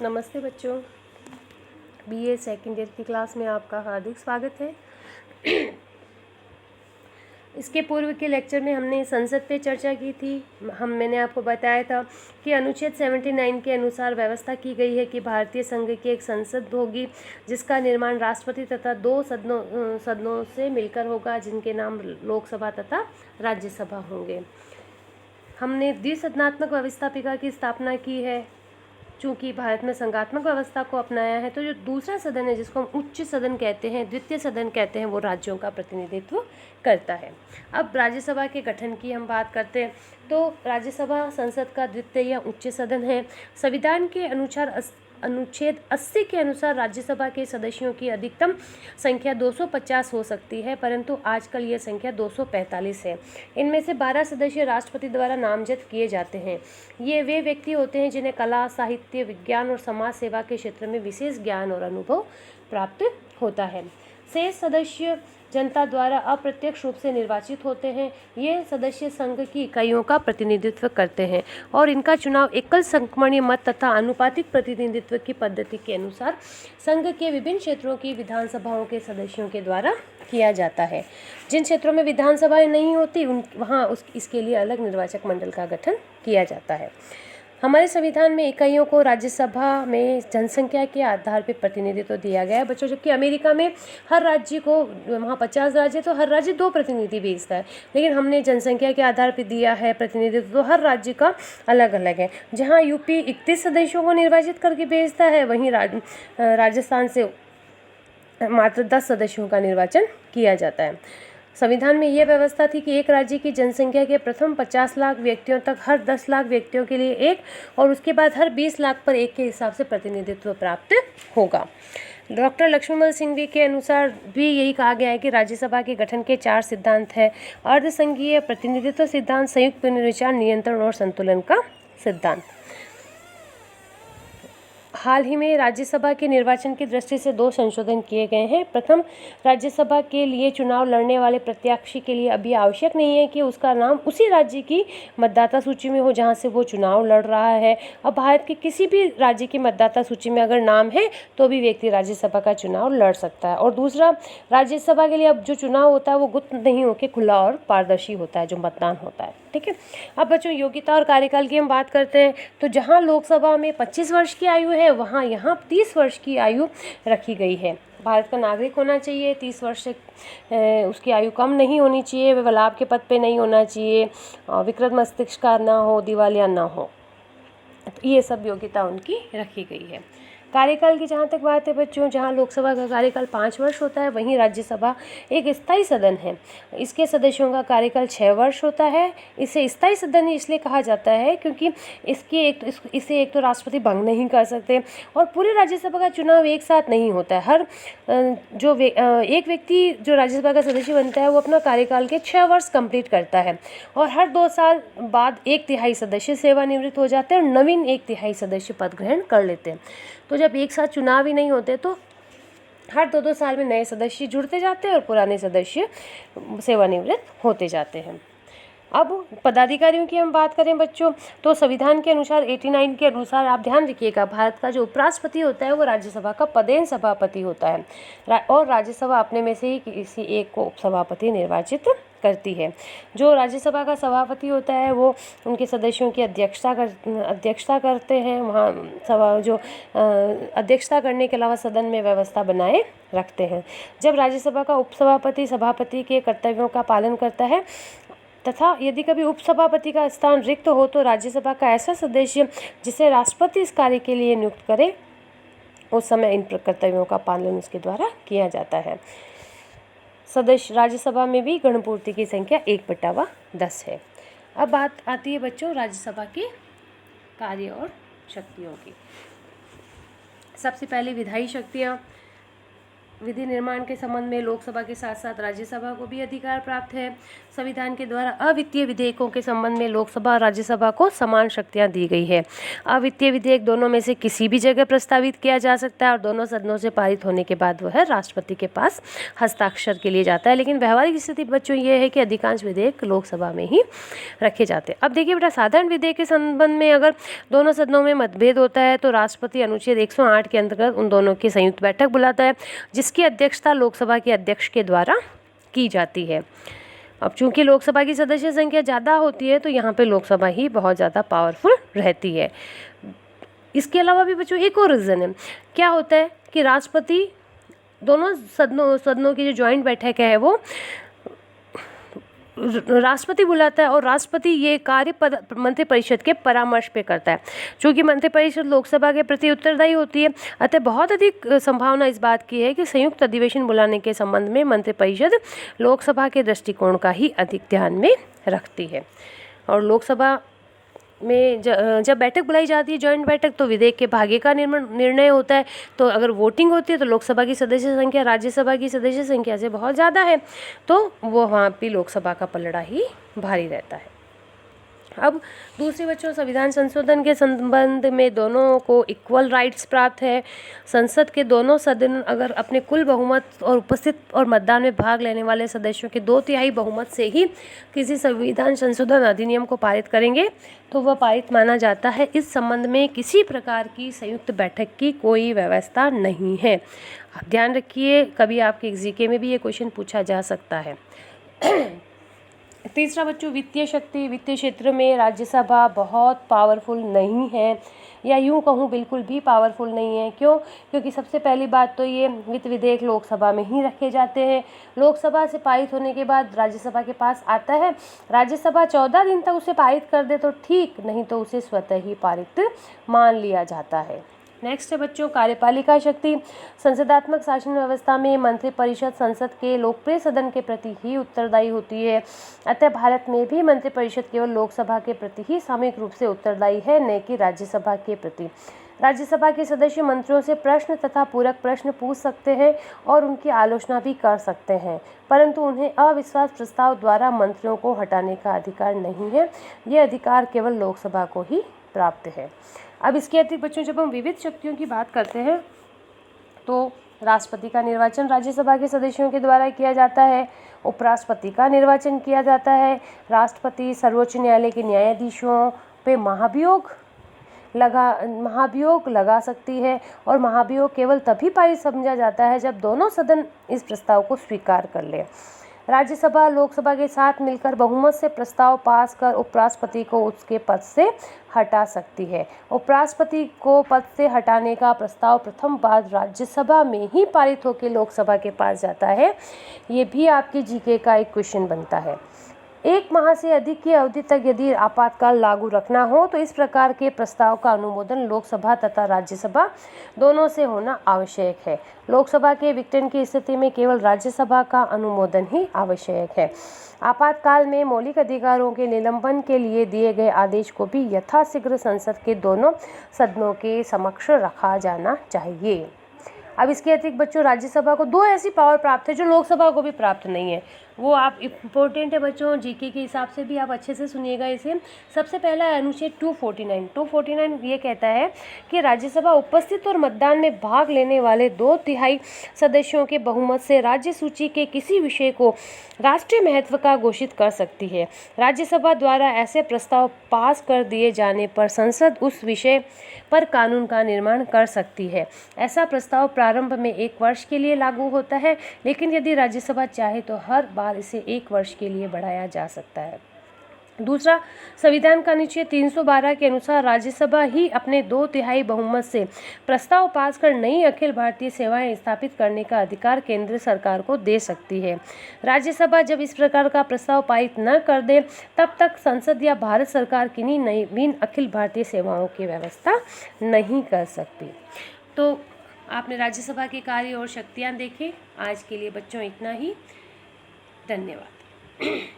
नमस्ते बच्चों, BA second year की क्लास में आपका हार्दिक स्वागत है। इसके पूर्व के लेक्चर में हमने संसद पे चर्चा की थी। मैंने आपको बताया था कि अनुच्छेद 79 के अनुसार व्यवस्था की गई है कि भारतीय संघ की एक संसद होगी जिसका निर्माण राष्ट्रपति तथा दो सदनों से मिलकर होगा, जिनके नाम लोकसभा तथा राज्यसभा होंगे। हमने द्विसदनात्मक व्यवस्थापिका की स्थापना की है। चूँकि भारत में संघात्मक व्यवस्था को अपनाया है, तो जो दूसरा सदन है जिसको हम उच्च सदन कहते हैं, द्वितीय सदन कहते हैं, वो राज्यों का प्रतिनिधित्व करता है। अब राज्यसभा के गठन की हम बात करते हैं तो राज्यसभा संसद का द्वितीय या उच्च सदन है। संविधान के अनुच्छेद 80 के अनुसार राज्यसभा के सदस्यों की अधिकतम संख्या 250 हो सकती है, परंतु आजकल ये संख्या 245 है। इनमें से 12 सदस्य राष्ट्रपति द्वारा नामजद किए जाते हैं। ये वे व्यक्ति होते हैं जिन्हें कला, साहित्य, विज्ञान और समाज सेवा के क्षेत्र में विशेष ज्ञान और अनुभव प्राप्त होता है। शेष सदस्य जनता द्वारा अप्रत्यक्ष रूप से निर्वाचित होते हैं। ये सदस्य संघ की इकाइयों का प्रतिनिधित्व करते हैं और इनका चुनाव एकल संक्रमणीय मत तथा आनुपातिक प्रतिनिधित्व की पद्धति के अनुसार संघ के विभिन्न क्षेत्रों की विधानसभाओं के सदस्यों के द्वारा किया जाता है। जिन क्षेत्रों में विधानसभाएं नहीं होती वहाँ इसके लिए अलग निर्वाचक मंडल का गठन किया जाता है। हमारे संविधान में इकाइयों को राज्यसभा में जनसंख्या के आधार पर प्रतिनिधित्व दिया गया है बच्चों, जबकि अमेरिका में हर राज्य को, वहाँ 50 राज्य, तो हर राज्य 2 प्रतिनिधि भेजता है, लेकिन हमने जनसंख्या के आधार पर दिया है प्रतिनिधित्व, तो हर राज्य का अलग अलग है। जहाँ यूपी 31 सदस्यों को निर्वाचित करके भेजता है, वहीं राजस्थान से मात्र 10 सदस्यों का निर्वाचन किया जाता है। संविधान में यह व्यवस्था थी कि एक राज्य की जनसंख्या के प्रथम 50 लाख व्यक्तियों तक हर 10 लाख व्यक्तियों के लिए एक, और उसके बाद हर 20 लाख पर एक के हिसाब से प्रतिनिधित्व प्राप्त होगा। डॉक्टर लक्ष्मणमल सिंघवी के अनुसार भी यही कहा गया है कि राज्यसभा के गठन के 4 सिद्धांत हैं: अर्धसंघीय प्रतिनिधित्व सिद्धांत, संयुक्त पुनर्विचार, नियंत्रण और संतुलन का सिद्धांत। हाल ही में राज्यसभा के निर्वाचन की दृष्टि से 2 संशोधन किए गए हैं। प्रथम, राज्यसभा के लिए चुनाव लड़ने वाले प्रत्याशी के लिए अभी आवश्यक नहीं है कि उसका नाम उसी राज्य की मतदाता सूची में हो जहां से वो चुनाव लड़ रहा है। अब भारत के किसी भी राज्य की मतदाता सूची में अगर नाम है तो भी व्यक्ति राज्यसभा का चुनाव लड़ सकता है। और दूसरा, राज्यसभा के लिए अब जो चुनाव होता है वो गुप्त नहीं होकर खुला और पारदर्शी होता है, जो मतदान होता है। ठीक है। अब बच्चों, योग्यता और कार्यकाल की हम बात करते हैं तो जहां लोकसभा में 25 वर्ष की आयु है, वहां यहाँ 30 वर्ष की आयु रखी गई है। भारत का नागरिक होना चाहिए, 30 वर्ष से उसकी आयु कम नहीं होनी चाहिए, वह लाभ के पद पे नहीं होना चाहिए, विकृत मस्तिष्क का ना हो, दिवालिया ना हो, तो ये सब योग्यता उनकी रखी गई है। कार्यकाल की जहाँ तक बात है बच्चों, जहाँ लोकसभा का कार्यकाल 5 वर्ष होता है, वहीं राज्यसभा एक स्थायी सदन है। इसके सदस्यों का कार्यकाल 6 वर्ष होता है। इसे स्थायी सदन इसलिए कहा जाता है क्योंकि इसे एक तो राष्ट्रपति भंग नहीं कर सकते, और पूरी राज्यसभा का चुनाव एक साथ नहीं होता है। एक व्यक्ति जो राज्यसभा का सदस्य बनता है वो अपना कार्यकाल के 6 वर्ष कंप्लीट करता है, और हर 2 साल बाद 1/3 सदस्य सेवानिवृत्त हो जाते हैं और नवीन 1/3 सदस्य पद ग्रहण कर लेते हैं। तो जब एक साथ चुनाव ही नहीं होते तो हर 2-2 साल में नए सदस्य जुड़ते जाते हैं और पुराने सदस्य सेवानिवृत्त होते जाते हैं। अब पदाधिकारियों की हम बात करें बच्चों, तो संविधान के अनुसार 89 के अनुसार आप ध्यान रखिएगा, भारत का जो उपराष्ट्रपति होता है वो राज्यसभा का पदेन सभापति होता है, और राज्यसभा अपने में से ही किसी एक को उपसभापति निर्वाचित करती है। जो राज्यसभा का सभापति होता है वो उनके सदस्यों की अध्यक्षता करते हैं। वहाँ अध्यक्षता करने के अलावा सदन में व्यवस्था बनाए रखते हैं। जब राज्यसभा का उपसभापति सभापति के कर्तव्यों का पालन करता है तथा यदि कभी उपसभापति का स्थान रिक्त हो तो राज्यसभा का ऐसा सदस्य जिसे राष्ट्रपति इस कार्य के लिए नियुक्त करे, उस समय इन कर्तव्यों का पालन उसके द्वारा किया जाता है। सदस्य राज्यसभा में भी गणपूर्ति की संख्या 1/10 है। अब बात आती है बच्चों राज्यसभा के कार्य और शक्तियों की। सबसे पहले विधायी शक्तियाँ। विधि निर्माण के संबंध में लोकसभा के साथ साथ राज्यसभा को भी अधिकार प्राप्त है। संविधान के द्वारा अवित्तीय विधेयकों के संबंध में लोकसभा और राज्यसभा को समान शक्तियां दी गई है। अवित्तीय विधेयक दोनों में से किसी भी जगह प्रस्तावित किया जा सकता है और दोनों सदनों से पारित होने के बाद वह राष्ट्रपति के पास हस्ताक्षर के लिए जाता है। लेकिन व्यवहारिक स्थिति बच्चों ये है कि अधिकांश विधेयक लोकसभा में ही रखे जाते हैं। अब देखिए बेटा, साधारण विधेयक के संबंध में अगर दोनों सदनों में मतभेद होता है तो राष्ट्रपति अनुच्छेद 108 के अंतर्गत उन दोनों की संयुक्त बैठक बुलाता है, जिसकी अध्यक्षता लोकसभा के अध्यक्ष के द्वारा की जाती है। अब चूंकि लोकसभा की सदस्य संख्या ज़्यादा होती है तो यहाँ पे लोकसभा ही बहुत ज़्यादा पावरफुल रहती है। इसके अलावा भी बच्चों एक और रीज़न है, क्या होता है कि राष्ट्रपति दोनों सदनों की जो ज्वाइंट बैठक है वो राष्ट्रपति बुलाता है और राष्ट्रपति ये कार्य मंत्रिपरिषद के परामर्श पे करता है। चूँकि मंत्रिपरिषद लोकसभा के प्रति उत्तरदायी होती है, अतः बहुत अधिक संभावना इस बात की है कि संयुक्त अधिवेशन बुलाने के संबंध में मंत्रिपरिषद लोकसभा के दृष्टिकोण का ही अधिक ध्यान में रखती है। और लोकसभा में जब बैठक बुलाई जाती है जॉइंट बैठक, तो विधेयक के भाग्य का निर्णय होता है। तो अगर वोटिंग होती है तो लोकसभा की सदस्य संख्या राज्यसभा की सदस्य संख्या से बहुत ज़्यादा है, तो वो वहाँ पे लोकसभा का पलड़ा ही भारी रहता है। अब दूसरे बच्चों, संविधान संशोधन के संबंध में दोनों को इक्वल राइट्स प्राप्त है। संसद के दोनों सदन अगर अपने कुल बहुमत और उपस्थित और मतदान में भाग लेने वाले सदस्यों के 2/3 बहुमत से ही किसी संविधान संशोधन अधिनियम को पारित करेंगे तो वह पारित माना जाता है। इस संबंध में किसी प्रकार की संयुक्त बैठक की कोई व्यवस्था नहीं है। आप ध्यान रखिए, कभी आपके जीके में भी ये क्वेश्चन पूछा जा सकता है। तीसरा बच्चों, वित्तीय शक्ति। वित्तीय क्षेत्र में राज्यसभा बहुत पावरफुल नहीं है, या यूँ कहूँ बिल्कुल भी पावरफुल नहीं है। क्यों? क्योंकि सबसे पहली बात तो ये वित्त विधेयक लोकसभा में ही रखे जाते हैं। लोकसभा से पारित होने के बाद राज्यसभा के पास आता है, राज्यसभा 14 दिन तक उसे पारित कर दे तो ठीक, नहीं तो उसे स्वतः ही पारित मान लिया जाता है। नेक्स्ट है बच्चों, कार्यपालिका शक्ति। संसदात्मक शासन व्यवस्था में मंत्रिपरिषद संसद के लोकप्रिय सदन के प्रति ही उत्तरदायी होती है। अतः भारत में भी मंत्रिपरिषद केवल लोकसभा के प्रति ही सामूहिक रूप से उत्तरदायी है, न कि राज्यसभा के प्रति। राज्यसभा के सदस्य मंत्रियों से प्रश्न तथा पूरक प्रश्न पूछ सकते हैं और उनकी आलोचना भी कर सकते हैं, परंतु उन्हें अविश्वास प्रस्ताव द्वारा मंत्रियों को हटाने का अधिकार नहीं है। ये अधिकार केवल लोकसभा को ही प्राप्त है। अब इसके अतिरिक्त बच्चों, जब हम विविध शक्तियों की बात करते हैं तो राष्ट्रपति का निर्वाचन राज्यसभा के सदस्यों के द्वारा किया जाता है, उपराष्ट्रपति का निर्वाचन किया जाता है, राष्ट्रपति सर्वोच्च न्यायालय के न्यायाधीशों पे महाभियोग लगा सकती है, और महाभियोग केवल तभी पारित समझा जाता है जब दोनों सदन इस प्रस्ताव को स्वीकार कर ले। राज्यसभा लोकसभा के साथ मिलकर बहुमत से प्रस्ताव पास कर उपराष्ट्रपति को उसके पद से हटा सकती है। उपराष्ट्रपति को पद से हटाने का प्रस्ताव प्रथम बार राज्यसभा में ही पारित होकर लोकसभा के पास जाता है। ये भी आपके जीके का एक क्वेश्चन बनता है। 1 माह से अधिक की अवधि तक यदि आपातकाल लागू रखना हो तो इस प्रकार के प्रस्ताव का अनुमोदन लोकसभा तथा राज्यसभा दोनों से होना आवश्यक है। लोकसभा के विघटन की स्थिति में केवल राज्यसभा का अनुमोदन ही आवश्यक है। आपातकाल में मौलिक अधिकारों के निलंबन के लिए दिए गए आदेश को भी यथाशीघ्र संसद के दोनों सदनों के समक्ष रखा जाना चाहिए। अब इसके अतिरिक्त बच्चों, राज्यसभा को 2 ऐसी पावर प्राप्त है जो लोकसभा को भी प्राप्त नहीं है। वो आप इम्पोर्टेंट है बच्चों, जीके के हिसाब से भी आप अच्छे से सुनिएगा इसे। सबसे पहला है अनुच्छेद 249 ये कहता है कि राज्यसभा उपस्थित और मतदान में भाग लेने वाले 2/3 सदस्यों के बहुमत से राज्य सूची के किसी विषय को राष्ट्रीय महत्व का घोषित कर सकती है। राज्यसभा द्वारा ऐसे प्रस्ताव पास कर दिए जाने पर संसद उस विषय पर कानून का निर्माण कर सकती है। ऐसा प्रस्ताव प्रारंभ में 1 वर्ष के लिए लागू होता है, लेकिन यदि राज्यसभा चाहे तो हर बार इसे 1 वर्ष के लिए बढ़ाया जा सकता है। दूसरा, संविधान का अनुच्छेद 312 के अनुसार राज्यसभा ही अपने 2/3 बहुमत से प्रस्ताव पास कर नई अखिल भारतीय सेवाएं स्थापित करने का अधिकार केंद्र सरकार को दे सकती है। राज्यसभा जब इस प्रकार का प्रस्ताव पारित न कर दे तब तक संसद या भारत सरकार किन्हीं नवीन अखिल भारतीय सेवाओं की व्यवस्था नहीं कर सकती। तो आपने राज्यसभा के कार्य और शक्तियाँ देखे। आज के लिए बच्चों इतना ही। धन्यवाद।